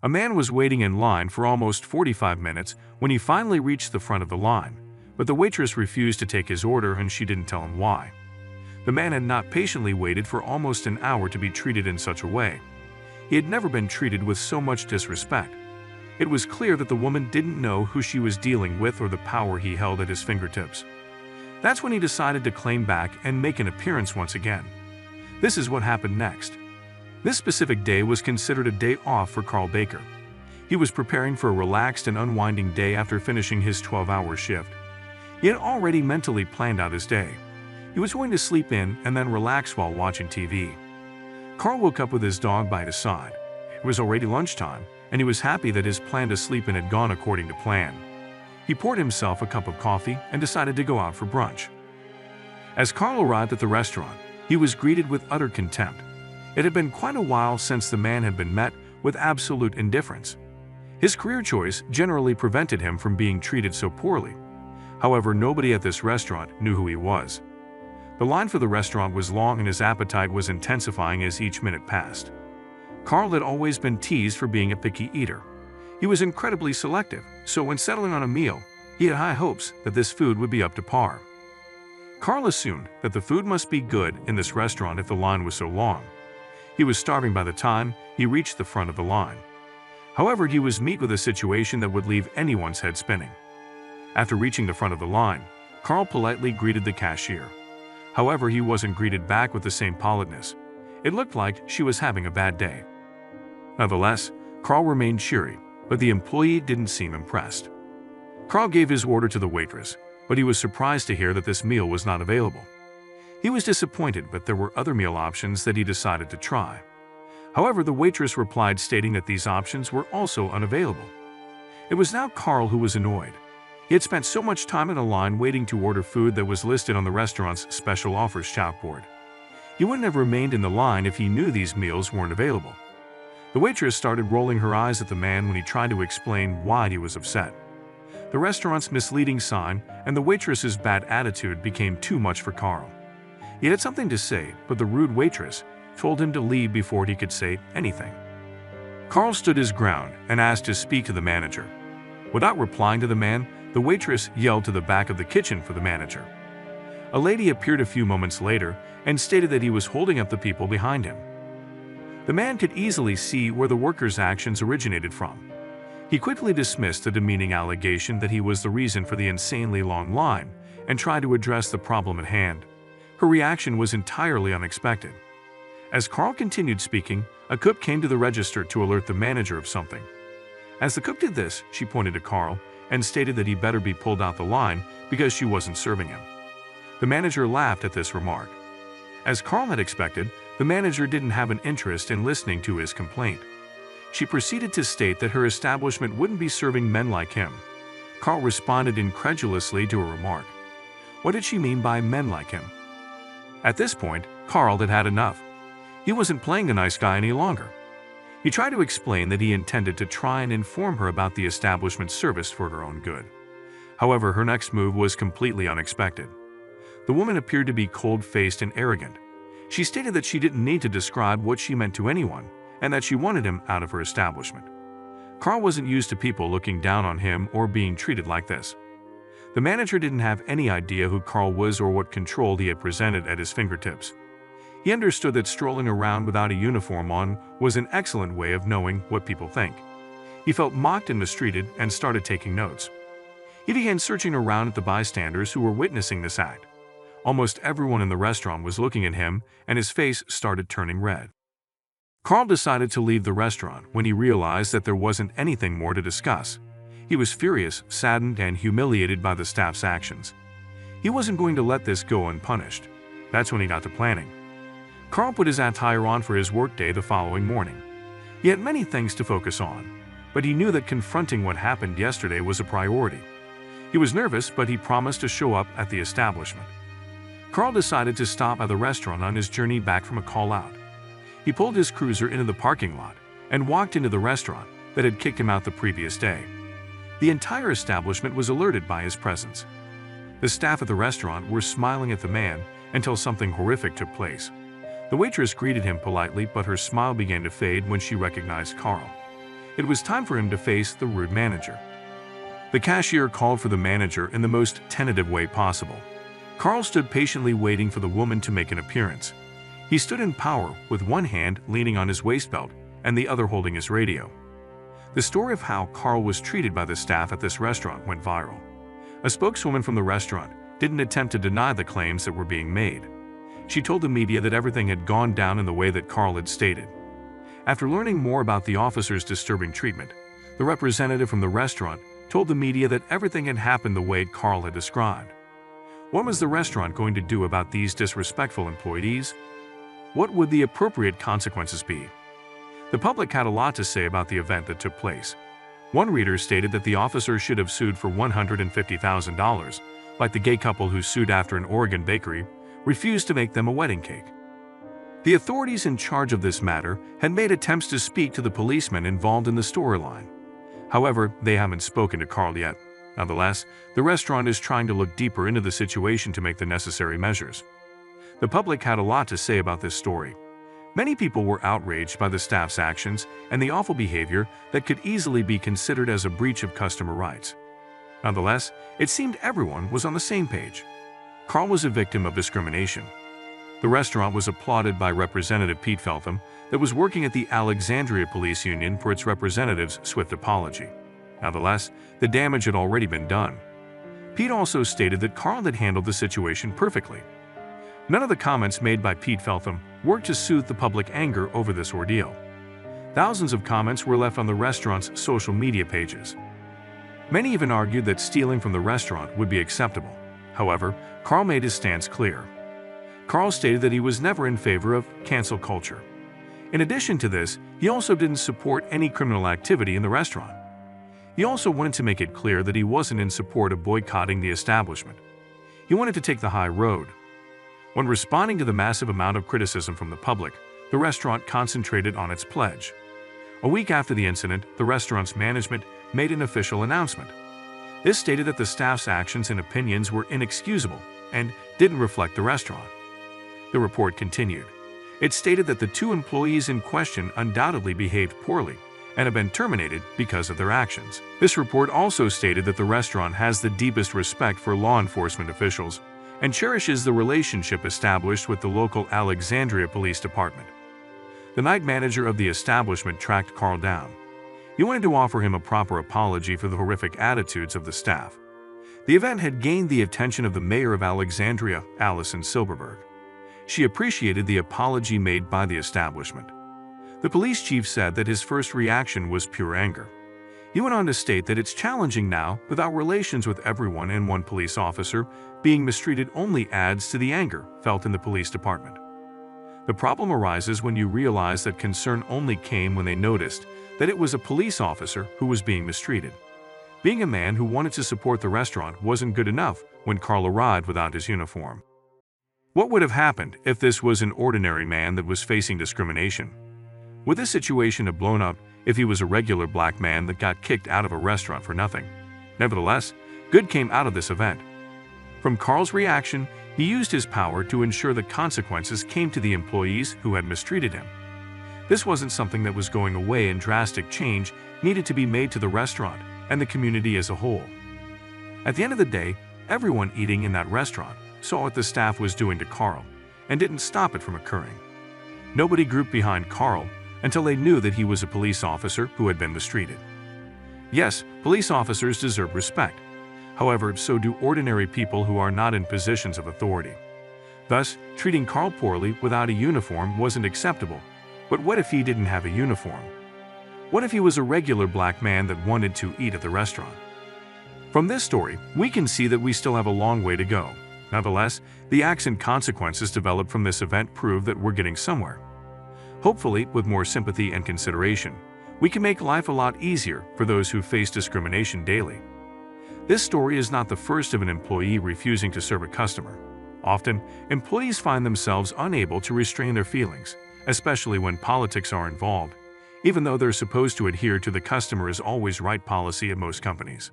A man was waiting in line for almost 45 minutes when he finally reached the front of the line, but the waitress refused to take his order and she didn't tell him why. The man had not patiently waited for almost an hour to be treated in such a way. He had never been treated with so much disrespect. It was clear that the woman didn't know who she was dealing with or the power he held at his fingertips. That's when he decided to claim back and make an appearance once again. This is what happened next. This specific day was considered a day off for Carl Baker. He was preparing for a relaxed and unwinding day after finishing his 12-hour shift. He had already mentally planned out his day. He was going to sleep in and then relax while watching TV. Carl woke up with his dog by his side. It was already lunchtime, and he was happy that his plan to sleep in had gone according to plan. He poured himself a cup of coffee and decided to go out for brunch. As Carl arrived at the restaurant, he was greeted with utter contempt. It had been quite a while since the man had been met with absolute indifference. His career choice generally prevented him from being treated so poorly. However, nobody at this restaurant knew who he was. The line for the restaurant was long and his appetite was intensifying as each minute passed. Carl had always been teased for being a picky eater. He was incredibly selective, so when settling on a meal, he had high hopes that this food would be up to par. Carl assumed that the food must be good in this restaurant if the line was so long. He was starving by the time he reached the front of the line. However, he was met with a situation that would leave anyone's head spinning. After reaching the front of the line, Carl politely greeted the cashier. However, he wasn't greeted back with the same politeness. It looked like she was having a bad day. Nonetheless, Carl remained cheery, but the employee didn't seem impressed. Carl gave his order to the waitress, but he was surprised to hear that this meal was not available. He was disappointed, but there were other meal options that he decided to try. However, the waitress replied stating that these options were also unavailable. It was now Carl who was annoyed. He had spent so much time in a line waiting to order food that was listed on the restaurant's special offers chalkboard. He wouldn't have remained in the line if he knew these meals weren't available. The waitress started rolling her eyes at the man when he tried to explain why he was upset. The restaurant's misleading sign and the waitress's bad attitude became too much for Carl. He had something to say, but the rude waitress told him to leave before he could say anything. Carl stood his ground and asked to speak to the manager. Without replying to the man, the waitress yelled to the back of the kitchen for the manager. A lady appeared a few moments later and stated that he was holding up the people behind him. The man could easily see where the worker's actions originated from. He quickly dismissed the demeaning allegation that he was the reason for the insanely long line and tried to address the problem at hand. Her reaction was entirely unexpected. As Carl continued speaking, a cook came to the register to alert the manager of something. As the cook did this, she pointed to Carl and stated that he better be pulled out the line because she wasn't serving him. The manager laughed at this remark. As Carl had expected, the manager didn't have an interest in listening to his complaint. She proceeded to state that her establishment wouldn't be serving men like him. Carl responded incredulously to her remark. What did she mean by men like him? At this point, Carl had had enough. He wasn't playing the nice guy any longer. He tried to explain that he intended to try and inform her about the establishment's service for her own good. However, her next move was completely unexpected. The woman appeared to be cold-faced and arrogant. She stated that she didn't need to describe what she meant to anyone and that she wanted him out of her establishment. Carl wasn't used to people looking down on him or being treated like this. The manager didn't have any idea who Carl was or what control he had presented at his fingertips. He understood that strolling around without a uniform on was an excellent way of knowing what people think. He felt mocked and mistreated and started taking notes. He began searching around at the bystanders who were witnessing this act. Almost everyone in the restaurant was looking at him, and his face started turning red. Carl decided to leave the restaurant when he realized that there wasn't anything more to discuss. He was furious, saddened, and humiliated by the staff's actions. He wasn't going to let this go unpunished. That's when he got to planning. Carl put his attire on for his workday the following morning. He had many things to focus on, but he knew that confronting what happened yesterday was a priority. He was nervous, but he promised to show up at the establishment. Carl decided to stop at the restaurant on his journey back from a call-out. He pulled his cruiser into the parking lot and walked into the restaurant that had kicked him out the previous day. The entire establishment was alerted by his presence. The staff at the restaurant were smiling at the man until something horrific took place. The waitress greeted him politely, but her smile began to fade when she recognized Carl. it was time for him to face the rude manager. The cashier called for the manager in the most tentative way possible. Carl stood patiently waiting for the woman to make an appearance. He stood in power with one hand leaning on his waist belt and the other holding his radio. The story of how Carl was treated by the staff at this restaurant went viral. A spokeswoman from the restaurant didn't attempt to deny the claims that were being made. She told the media that everything had gone down in the way that Carl had stated. After learning more about the officer's disturbing treatment, the representative from the restaurant told the media that everything had happened the way Carl had described. What was the restaurant going to do about these disrespectful employees? What would the appropriate consequences be? The public had a lot to say about the event that took place. One reader stated that the officer should have sued for $150,000, like the gay couple who sued after an Oregon bakery refused to make them a wedding cake. The authorities in charge of this matter had made attempts to speak to the policemen involved in the storyline. However, they haven't spoken to Carl yet. Nonetheless, the restaurant is trying to look deeper into the situation to make the necessary measures. The public had a lot to say about this story. Many people were outraged by the staff's actions and the awful behavior that could easily be considered as a breach of customer rights. Nonetheless, it seemed everyone was on the same page. Carl was a victim of discrimination. The restaurant was applauded by Representative Pete Feltham that was working at the Alexandria Police Union for its representative's swift apology. Nonetheless, the damage had already been done. Pete also stated that Carl had handled the situation perfectly. None of the comments made by Pete Feltham worked to soothe the public anger over this ordeal. Thousands of comments were left on the restaurant's social media pages. Many even argued that stealing from the restaurant would be acceptable. However, Carl made his stance clear. Carl stated that he was never in favor of cancel culture. In addition to this, he also didn't support any criminal activity in the restaurant. He also wanted to make it clear that he wasn't in support of boycotting the establishment. He wanted to take the high road. When responding to the massive amount of criticism from the public, the restaurant concentrated on its pledge. A week after the incident, the restaurant's management made an official announcement. This stated that the staff's actions and opinions were inexcusable and didn't reflect the restaurant. The report continued. It stated that the two employees in question undoubtedly behaved poorly and have been terminated because of their actions. This report also stated that the restaurant has the deepest respect for law enforcement officials and cherishes the relationship established with the local Alexandria Police Department. The night manager of the establishment tracked Carl down. He wanted to offer him a proper apology for the horrific attitudes of the staff. The event had gained the attention of the mayor of Alexandria, Allison Silberberg. She appreciated the apology made by the establishment. The police chief said that his first reaction was pure anger. He went on to state that it's challenging now without relations with everyone, and one police officer being mistreated only adds to the anger felt in the police department. The problem arises when you realize that concern only came when they noticed that it was a police officer who was being mistreated. Being a man who wanted to support the restaurant wasn't good enough when Carl arrived without his uniform. What would have happened if this was an ordinary man that was facing discrimination? Would this situation have blown up if he was a regular black man that got kicked out of a restaurant for nothing? Nevertheless, good came out of this event. From Carl's reaction, he used his power to ensure that consequences came to the employees who had mistreated him. This wasn't something that was going away, and drastic change needed to be made to the restaurant and the community as a whole. At the end of the day, everyone eating in that restaurant saw what the staff was doing to Carl and didn't stop it from occurring. Nobody grouped behind Carl until they knew that he was a police officer who had been mistreated. Yes, police officers deserve respect. However, so do ordinary people who are not in positions of authority. Thus, treating Carl poorly without a uniform wasn't acceptable. But what if he didn't have a uniform? What if he was a regular black man that wanted to eat at the restaurant? From this story, we can see that we still have a long way to go. Nonetheless, the acts and consequences developed from this event prove that we're getting somewhere. Hopefully, with more sympathy and consideration, we can make life a lot easier for those who face discrimination daily. This story is not the first of an employee refusing to serve a customer. Often, employees find themselves unable to restrain their feelings, especially when politics are involved, even though they're supposed to adhere to the customer is always right policy at most companies.